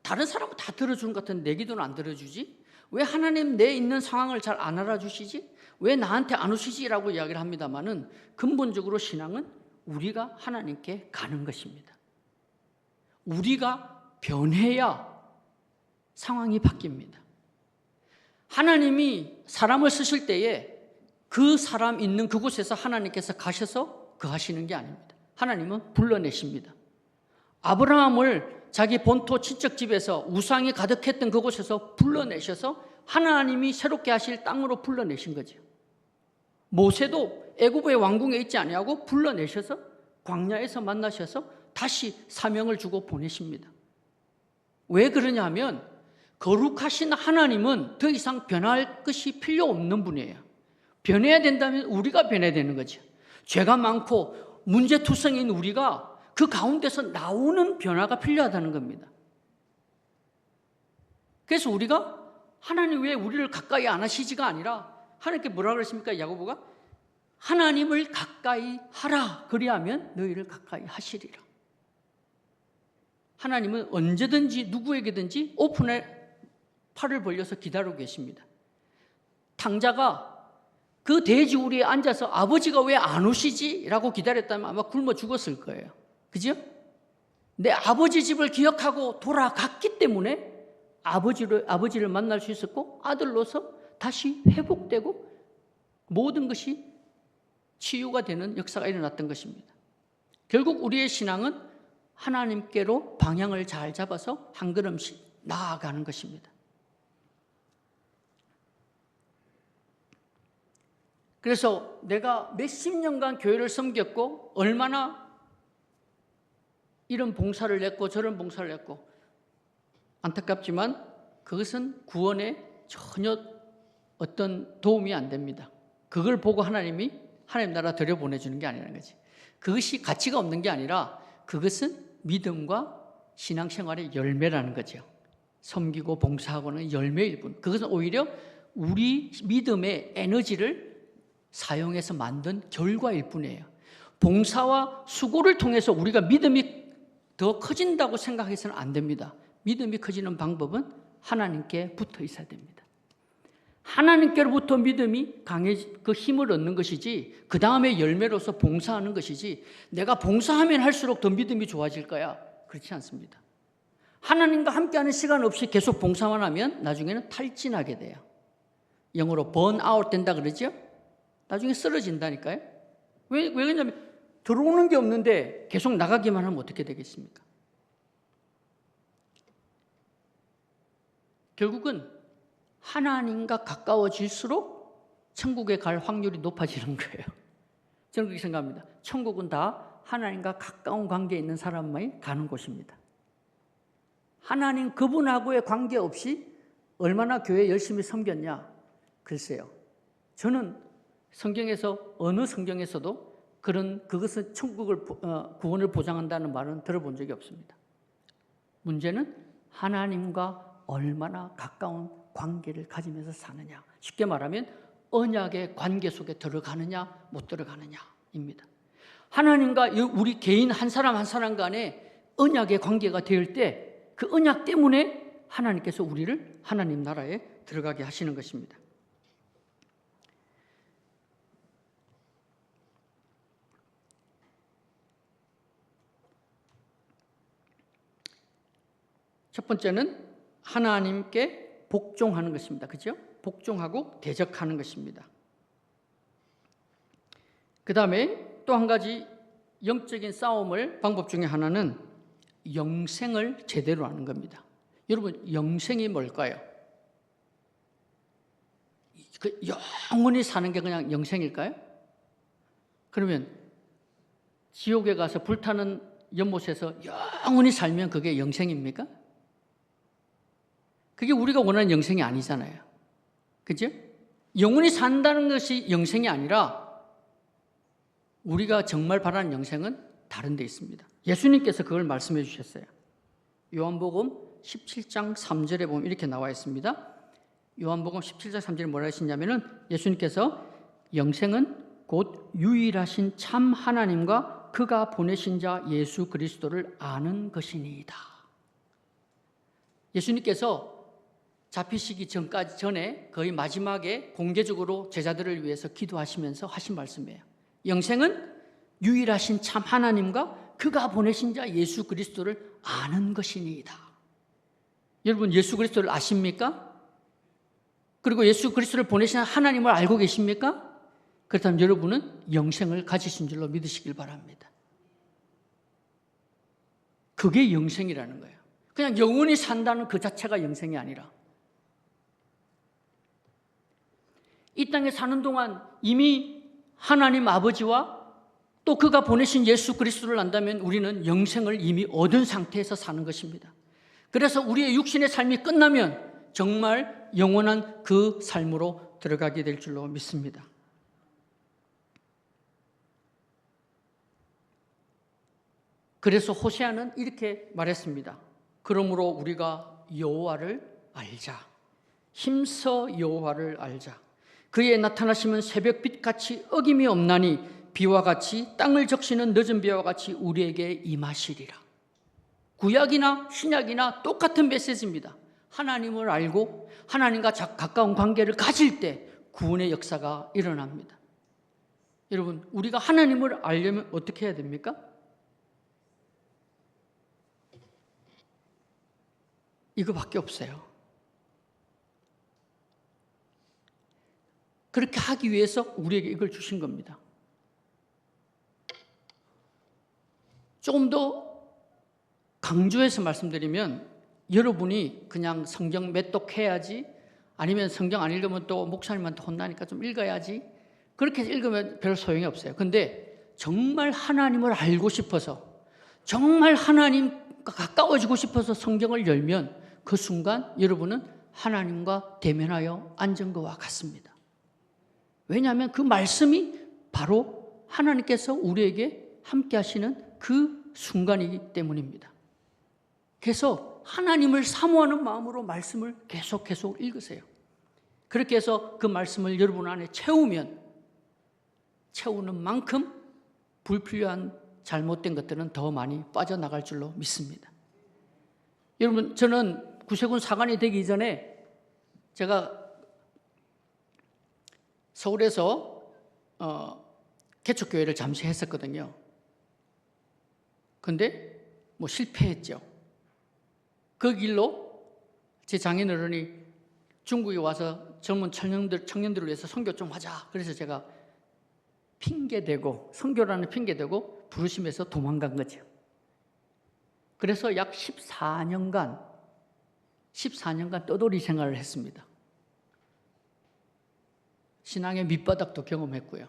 다른 사람은 다 들어주는 것 같은데 내 기도는 안 들어주지? 왜 하나님 내 있는 상황을 잘 안 알아주시지? 왜 나한테 안 오시지라고 이야기를 합니다만은 근본적으로 신앙은 우리가 하나님께 가는 것입니다. 우리가 변해야 상황이 바뀝니다. 하나님이 사람을 쓰실 때에 그 사람 있는 그곳에서 하나님께서 가셔서 거하시는 게 아닙니다. 하나님은 불러내십니다. 아브라함을 자기 본토 친척집에서 우상이 가득했던 그곳에서 불러내셔서 하나님이 새롭게 하실 땅으로 불러내신 거죠. 모세도 애굽의 왕궁에 있지 아니하고 불러내셔서 광야에서 만나셔서 다시 사명을 주고 보내십니다. 왜 그러냐 하면 거룩하신 하나님은 더 이상 변할 것이 필요 없는 분이에요. 변해야 된다면 우리가 변해야 되는 거죠. 죄가 많고 문제투성인 우리가 그 가운데서 나오는 변화가 필요하다는 겁니다. 그래서 우리가 하나님 왜 우리를 가까이 안 하시지가 아니라 하나님께 뭐라 그러십니까? 야고보가 하나님을 가까이 하라. 그리하면 너희를 가까이 하시리라. 하나님은 언제든지 누구에게든지 오픈의 팔을 벌려서 기다리고 계십니다. 탕자가 그 돼지우리에 앉아서 아버지가 왜 안 오시지? 라고 기다렸다면 아마 굶어 죽었을 거예요. 그죠? 내 아버지 집을 기억하고 돌아갔기 때문에 아버지를 만날 수 있었고 아들로서 다시 회복되고 모든 것이 치유가 되는 역사가 일어났던 것입니다. 결국 우리의 신앙은 하나님께로 방향을 잘 잡아서 한 걸음씩 나아가는 것입니다. 그래서 내가 몇십 년간 교회를 섬겼고 얼마나 이런 봉사를 했고 저런 봉사를 했고 안타깝지만 그것은 구원에 전혀 어떤 도움이 안 됩니다. 그걸 보고 하나님 나라 들여보내주는 게 아니라는 거지. 그것이 가치가 없는 게 아니라 그것은 믿음과 신앙생활의 열매라는 거죠. 섬기고 봉사하고는 열매일 뿐. 그것은 오히려 우리 믿음의 에너지를 사용해서 만든 결과일 뿐이에요. 봉사와 수고를 통해서 우리가 믿음이 더 커진다고 생각해서는 안 됩니다. 믿음이 커지는 방법은 하나님께 붙어 있어야 됩니다. 하나님께로부터 믿음이 그 힘을 얻는 것이지 그 다음에 열매로서 봉사하는 것이지 내가 봉사하면 할수록 더 믿음이 좋아질 거야. 그렇지 않습니다. 하나님과 함께하는 시간 없이 계속 봉사만 하면 나중에는 탈진하게 돼요. 영어로 번아웃 된다 그러죠? 나중에 쓰러진다니까요. 왜 그러냐면 들어오는 게 없는데 계속 나가기만 하면 어떻게 되겠습니까? 결국은 하나님과 가까워질수록 천국에 갈 확률이 높아지는 거예요. 저는 그렇게 생각합니다. 천국은 다 하나님과 가까운 관계에 있는 사람만이 가는 곳입니다. 하나님 그분하고의 관계없이 얼마나 교회 열심히 섬겼냐? 글쎄요. 저는 성경에서 어느 성경에서도 그것은 천국을 구원을 보장한다는 말은 들어본 적이 없습니다. 문제는 하나님과 얼마나 가까운 관계를 가지면서 사느냐. 쉽게 말하면 언약의 관계 속에 들어가느냐 못 들어가느냐입니다. 하나님과 우리 개인 한 사람 한 사람 간에 언약의 관계가 될 때 그 언약 때문에 하나님께서 우리를 하나님 나라에 들어가게 하시는 것입니다. 첫 번째는 하나님께 복종하는 것입니다. 그죠? 복종하고 대적하는 것입니다. 그 다음에 또 한 가지 영적인 싸움을 방법 중에 하나는 영생을 제대로 하는 겁니다. 여러분, 영생이 뭘까요? 영원히 사는 게 그냥 영생일까요? 그러면 지옥에 가서 불타는 연못에서 영원히 살면 그게 영생입니까? 그게 우리가 원하는 영생이 아니잖아요. 그죠? 영원히 산다는 것이 영생이 아니라 우리가 정말 바라는 영생은 다른 데 있습니다. 예수님께서 그걸 말씀해 주셨어요. 요한복음 17장 3절에 보면 이렇게 나와 있습니다. 요한복음 17장 3절에 뭐라 하시냐면은 예수님께서 영생은 곧 유일하신 참 하나님과 그가 보내신 자 예수 그리스도를 아는 것이니이다. 예수님께서 잡히시기 전에 거의 마지막에 공개적으로 제자들을 위해서 기도하시면서 하신 말씀이에요. 영생은 유일하신 참 하나님과 그가 보내신 자 예수 그리스도를 아는 것이니이다. 여러분, 예수 그리스도를 아십니까? 그리고 예수 그리스도를 보내신 하나님을 알고 계십니까? 그렇다면 여러분은 영생을 가지신 줄로 믿으시길 바랍니다. 그게 영생이라는 거예요. 그냥 영원히 산다는 그 자체가 영생이 아니라 이 땅에 사는 동안 이미 하나님 아버지와 또 그가 보내신 예수 그리스도를 안다면 우리는 영생을 이미 얻은 상태에서 사는 것입니다. 그래서 우리의 육신의 삶이 끝나면 정말 영원한 그 삶으로 들어가게 될 줄로 믿습니다. 그래서 호세아는 이렇게 말했습니다. 그러므로 우리가 여호와를 알자. 힘써 여호와를 알자. 그의 나타나심은 새벽빛같이 어김이 없나니 비와 같이 땅을 적시는 늦은 비와 같이 우리에게 임하시리라. 구약이나 신약이나 똑같은 메시지입니다. 하나님을 알고 하나님과 가까운 관계를 가질 때 구원의 역사가 일어납니다. 여러분, 우리가 하나님을 알려면 어떻게 해야 됩니까? 이거밖에 없어요. 그렇게 하기 위해서 우리에게 이걸 주신 겁니다. 조금 더 강조해서 말씀드리면 여러분이 그냥 성경 매독해야지, 아니면 성경 안 읽으면 또 목사님한테 혼나니까 좀 읽어야지, 그렇게 읽으면 별 소용이 없어요. 근데 정말 하나님을 알고 싶어서, 정말 하나님과 가까워지고 싶어서 성경을 열면 그 순간 여러분은 하나님과 대면하여 앉은 것과 같습니다. 왜냐하면 그 말씀이 바로 하나님께서 우리에게 함께 하시는 그 순간이기 때문입니다. 그래서 하나님을 사모하는 마음으로 말씀을 계속 읽으세요. 그렇게 해서 그 말씀을 여러분 안에 채우면 채우는 만큼 불필요한 잘못된 것들은 더 많이 빠져나갈 줄로 믿습니다. 여러분, 저는 구세군 사관이 되기 전에 제가 서울에서 개척교회를 잠시 했었거든요. 근데 뭐 실패했죠. 그 길로 제 장인어른이 중국에 와서 젊은 청년들을 위해서 선교 좀 하자. 그래서 제가 핑계대고, 선교라는 핑계대고 부르심에서 도망간 거죠. 그래서 약 14년간 떠돌이 생활을 했습니다. 신앙의 밑바닥도 경험했고요.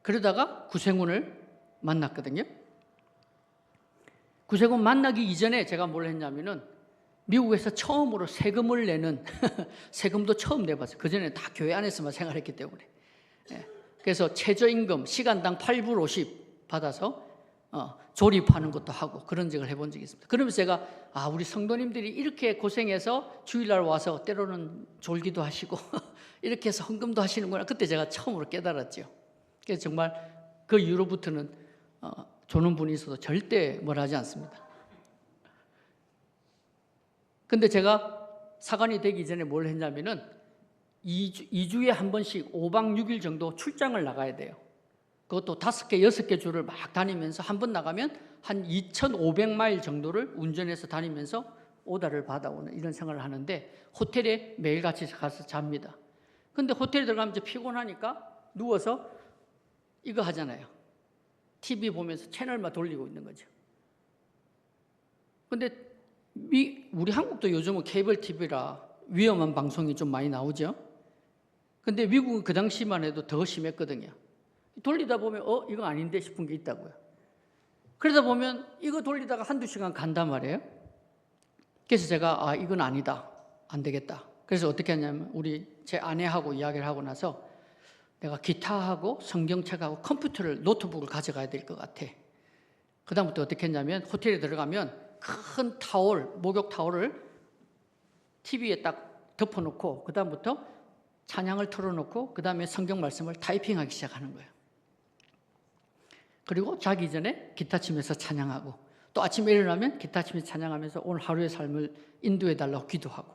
그러다가 구세군을 만났거든요. 구세군 만나기 이전에 제가 뭘 했냐면은 미국에서 처음으로 세금을 내는 세금도 처음 내봤어요. 그전에 다 교회 안에서만 생활했기 때문에. 그래서 최저임금 시간당 8불 50 받아서 조립하는 것도 하고 그런 적을 해본 적이 있습니다. 그러면서 제가 우리 성도님들이 이렇게 고생해서 주일날 와서 때로는 졸기도 하시고 이렇게 해서 헌금도 하시는구나. 그때 제가 처음으로 깨달았죠. 그래서 정말 그 이후로부터는 조는 분이 있어도 절대 뭘 하지 않습니다. 근데 제가 사관이 되기 전에 뭘 했냐면은 2주에 한 번씩 5박 6일 정도 출장을 나가야 돼요. 그것도 5개, 6개 주를 막 다니면서 한 번 나가면 한 2,500마일 정도를 운전해서 다니면서 오다를 받아오는 이런 생활을 하는데 호텔에 매일같이 가서 잡니다. 근데 호텔에 들어가면 이제 피곤하니까 누워서 이거 하잖아요. TV 보면서 채널만 돌리고 있는 거죠. 근데 우리 한국도 요즘은 케이블 TV라 위험한 방송이 좀 많이 나오죠. 근데 미국은 그 당시만 해도 더 심했거든요. 돌리다 보면 이거 아닌데 싶은 게 있다고요. 그러다 보면 이거 돌리다가 한두 시간 간단 말이에요. 그래서 제가 이건 아니다, 안 되겠다. 그래서 어떻게 하냐면 제 아내하고 이야기를 하고 나서 내가 기타하고 성경책하고 컴퓨터를 노트북을 가져가야 될 것 같아. 그 다음부터 어떻게 했냐면 호텔에 들어가면 큰 타올, 목욕 타올을 TV에 딱 덮어놓고 그 다음부터 찬양을 틀어놓고 그 다음에 성경 말씀을 타이핑하기 시작하는 거예요. 그리고 자기 전에 기타 치면서 찬양하고 또 아침에 일어나면 기타 치면서 찬양하면서 오늘 하루의 삶을 인도해 달라고 기도하고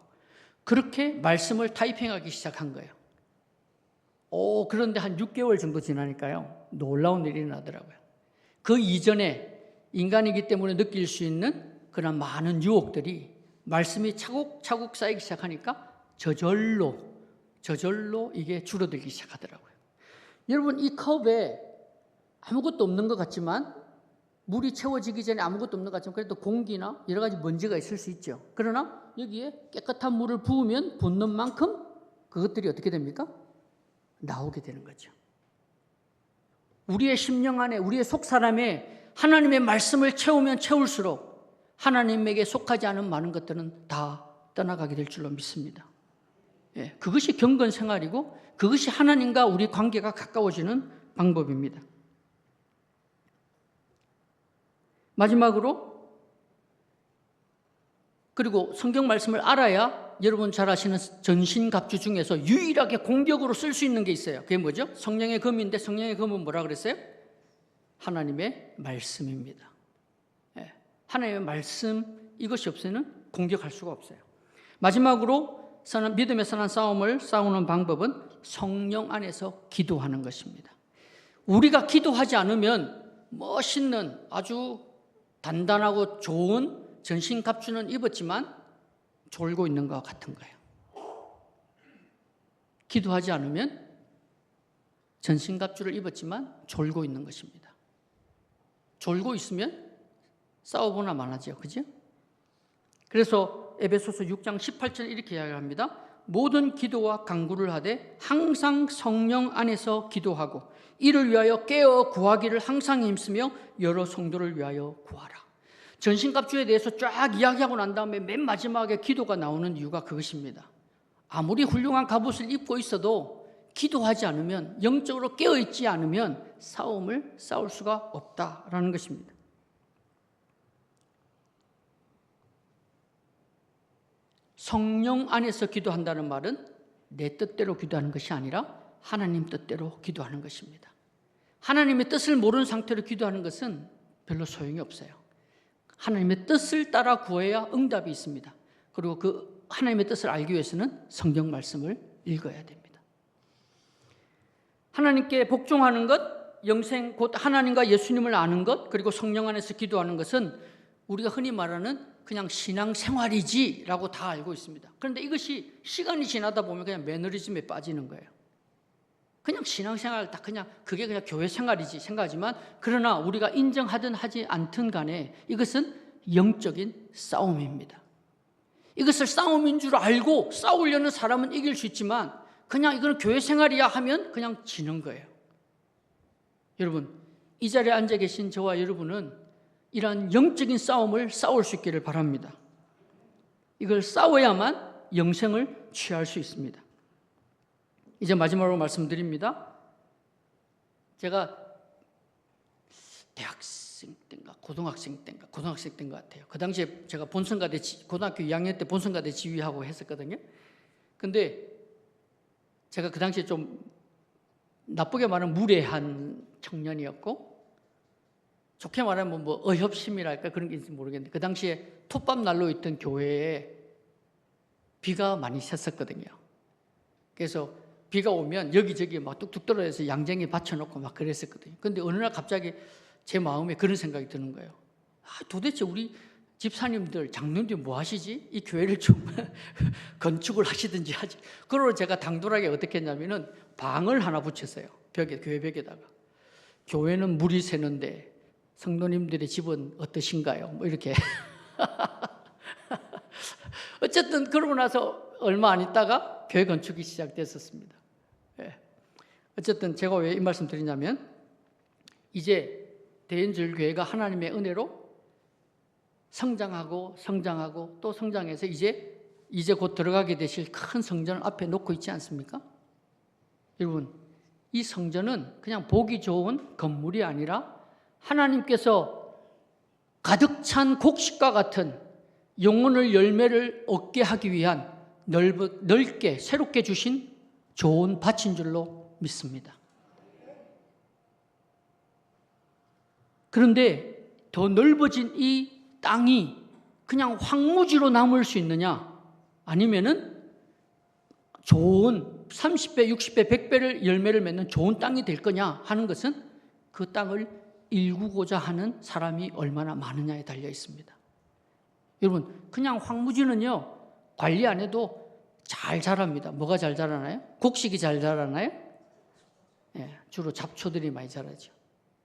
그렇게 말씀을 타이핑하기 시작한 거예요. 그런데 한 6개월 정도 지나니까요 놀라운 일이 일어나더라고요. 그 이전에 인간이기 때문에 느낄 수 있는 그런 많은 유혹들이 말씀이 차곡차곡 쌓이기 시작하니까 저절로 이게 줄어들기 시작하더라고요. 여러분 이 컵에 아무것도 없는 것 같지만 물이 채워지기 전에 아무것도 없는 것 같지만 그래도 공기나 여러 가지 먼지가 있을 수 있죠. 그러나 여기에 깨끗한 물을 부으면 붓는 만큼 그것들이 어떻게 됩니까? 나오게 되는 거죠. 우리의 심령 안에 우리의 속사람에 하나님의 말씀을 채우면 채울수록 하나님에게 속하지 않은 많은 것들은 다 떠나가게 될 줄로 믿습니다. 그것이 경건 생활이고 그것이 하나님과 우리 관계가 가까워지는 방법입니다. 마지막으로 그리고 성경 말씀을 알아야 여러분 잘 아시는 전신갑주 중에서 유일하게 공격으로 쓸 수 있는 게 있어요. 그게 뭐죠? 성령의 검인데 성령의 검은 뭐라 그랬어요? 하나님의 말씀입니다. 하나님의 말씀 이것이 없이는 공격할 수가 없어요. 마지막으로 믿음의 선한 싸움을 싸우는 방법은 성령 안에서 기도하는 것입니다. 우리가 기도하지 않으면 멋있는 아주 단단하고 좋은 전신갑주는 입었지만 졸고 있는 것 같은 거예요. 기도하지 않으면 전신갑주를 입었지만 졸고 있는 것입니다. 졸고 있으면 싸워보나 마나죠. 그죠? 그래서 에베소서 6장 18절 이렇게 이야기합니다. 모든 기도와 간구를 하되 항상 성령 안에서 기도하고 이를 위하여 깨어 구하기를 항상 힘쓰며 여러 성도를 위하여 구하라. 전신갑주에 대해서 쫙 이야기하고 난 다음에 맨 마지막에 기도가 나오는 이유가 그것입니다. 아무리 훌륭한 갑옷을 입고 있어도 기도하지 않으면, 영적으로 깨어있지 않으면 싸움을 싸울 수가 없다라는 것입니다. 성령 안에서 기도한다는 말은 내 뜻대로 기도하는 것이 아니라 하나님 뜻대로 기도하는 것입니다. 하나님의 뜻을 모르는 상태로 기도하는 것은 별로 소용이 없어요. 하나님의 뜻을 따라 구해야 응답이 있습니다. 그리고 그 하나님의 뜻을 알기 위해서는 성경 말씀을 읽어야 됩니다. 하나님께 복종하는 것, 영생 곧 하나님과 예수님을 아는 것, 그리고 성령 안에서 기도하는 것은 우리가 흔히 말하는 그냥 신앙생활이지라고 다 알고 있습니다. 그런데 이것이 시간이 지나다 보면 그냥 매너리즘에 빠지는 거예요. 그냥 신앙생활 딱 그게 그냥 교회 생활이지 생각하지만, 그러나 우리가 인정하든 하지 않든 간에 이것은 영적인 싸움입니다. 이것을 싸움인 줄 알고 싸우려는 사람은 이길 수 있지만 그냥 이거는 교회 생활이야 하면 그냥 지는 거예요. 여러분, 이 자리에 앉아 계신 저와 여러분은 이러한 영적인 싸움을 싸울 수 있기를 바랍니다. 이걸 싸워야만 영생을 취할 수 있습니다. 이제 마지막으로 말씀드립니다. 제가 대학생 때인가 고등학생 때인가 것 같아요. 그 당시에 제가 본성가대 고등학교 2학년 때 본성가대 지휘하고 했었거든요. 근데 제가 그 당시에 좀 나쁘게 말하면 무례한 청년이었고, 좋게 말하면 뭐 어협심이랄까 그런 게 있는지 모르겠는데, 그 당시에 톱밥 난로 있던 교회에 비가 많이 샜었거든요. 그래서 비가 오면 여기저기 막 뚝뚝 떨어져서 양쟁이 받쳐놓고 막 그랬었거든요. 근데 어느 날 갑자기 제 마음에 그런 생각이 드는 거예요. 도대체 우리 집사님들, 장로님들 뭐 하시지? 이 교회를 좀 건축을 하시든지 하지. 그러고 제가 당돌하게 어떻게 했냐면은 방을 하나 붙였어요. 벽에, 교회 벽에다가. 교회는 물이 새는데 성도님들의 집은 어떠신가요? 뭐 이렇게. 어쨌든 그러고 나서 얼마 안 있다가 교회 건축이 시작됐었습니다. 예. 어쨌든 제가 왜 이 말씀 드리냐면, 이제 대인절교회가 하나님의 은혜로 성장하고 또 성장해서 이제 곧 들어가게 되실 큰 성전을 앞에 놓고 있지 않습니까? 여러분, 이 성전은 그냥 보기 좋은 건물이 아니라 하나님께서 가득 찬 곡식과 같은 영혼을 열매를 얻게 하기 위한 넓게 새롭게 주신 좋은 밭인 줄로 믿습니다. 그런데 더 넓어진 이 땅이 그냥 황무지로 남을 수 있느냐, 아니면은 좋은 30배, 60배, 100배를 열매를 맺는 좋은 땅이 될 거냐 하는 것은 그 땅을 일구고자 하는 사람이 얼마나 많으냐에 달려 있습니다. 여러분, 그냥 황무지는요, 관리 안 해도 잘 자랍니다. 뭐가 잘 자라나요? 곡식이 잘 자라나요? 예, 주로 잡초들이 많이 자라죠.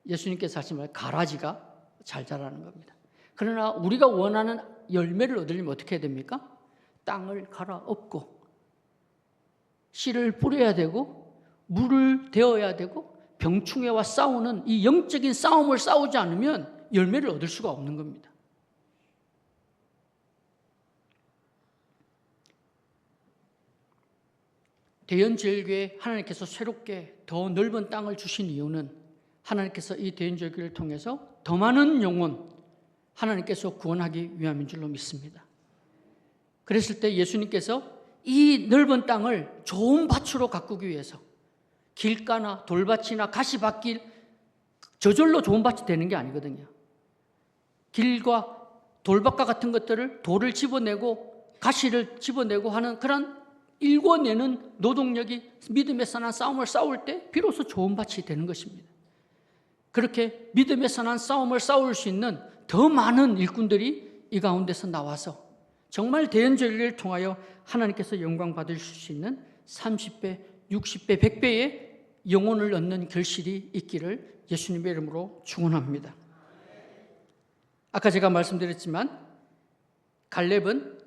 예수님께서 하신 말, 가라지가 잘 자라는 겁니다. 그러나 우리가 원하는 열매를 얻으려면 어떻게 해야 됩니까? 땅을 갈아엎고 씨를 뿌려야 되고 물을 대어야 되고 병충해와 싸우는 이 영적인 싸움을 싸우지 않으면 열매를 얻을 수가 없는 겁니다. 대연제일교회 하나님께서 새롭게 더 넓은 땅을 주신 이유는 하나님께서 이 대연제일교회를 통해서 더 많은 영혼 하나님께서 구원하기 위함인 줄로 믿습니다. 그랬을 때 예수님께서 이 넓은 땅을 좋은 밭으로 가꾸기 위해서 길가나 돌밭이나 가시밭길, 저절로 좋은 밭이 되는 게 아니거든요. 길과 돌밭과 같은 것들을 돌을 집어내고 가시를 집어내고 하는 그런 일궈내는 노동력이 믿음의 선한 싸움을 싸울 때 비로소 좋은 밭이 되는 것입니다. 그렇게 믿음의 선한 싸움을 싸울 수 있는 더 많은 일꾼들이 이 가운데서 나와서 정말 대연절기를 통하여 하나님께서 영광 받을 수 있는 30배, 60배, 100배의 영혼을 얻는 결실이 있기를 예수님의 이름으로 축원합니다. 아까 제가 말씀드렸지만 갈렙은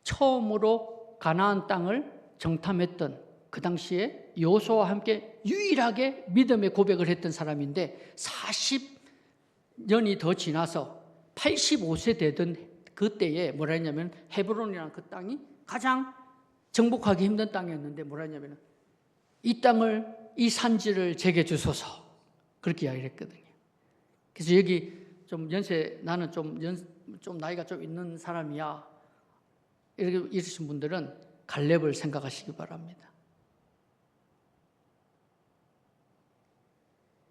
처음으로 가나안 땅을 정탐했던 그 당시에 여호수아와 함께 유일하게 믿음의 고백을 했던 사람인데 40년이 더 지나서 85세 되던 그때에 뭐라 했냐면 헤브론이라는 그 땅이 가장 정복하기 힘든 땅이었는데 뭐라 했냐면 이 땅을, 이 산지를 제게 주소서, 그렇게 이야기를 했거든요. 그래서 여기 좀 나는 좀 나이가 좀 있는 사람이야 이렇게 이러신 분들은 갈렙을 생각하시기 바랍니다.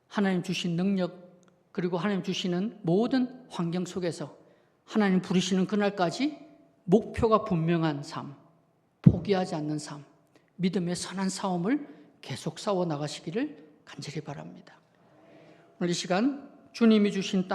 하나님 주신 능력 그리고 하나님 주시는 모든 환경 속에서 하나님 부르시는 그날까지 목표가 분명한 삶, 포기하지 않는 삶, 믿음의 선한 싸움을 계속 싸워 나가시기를 간절히 바랍니다. 오늘 이 시간 주님이 주신 땅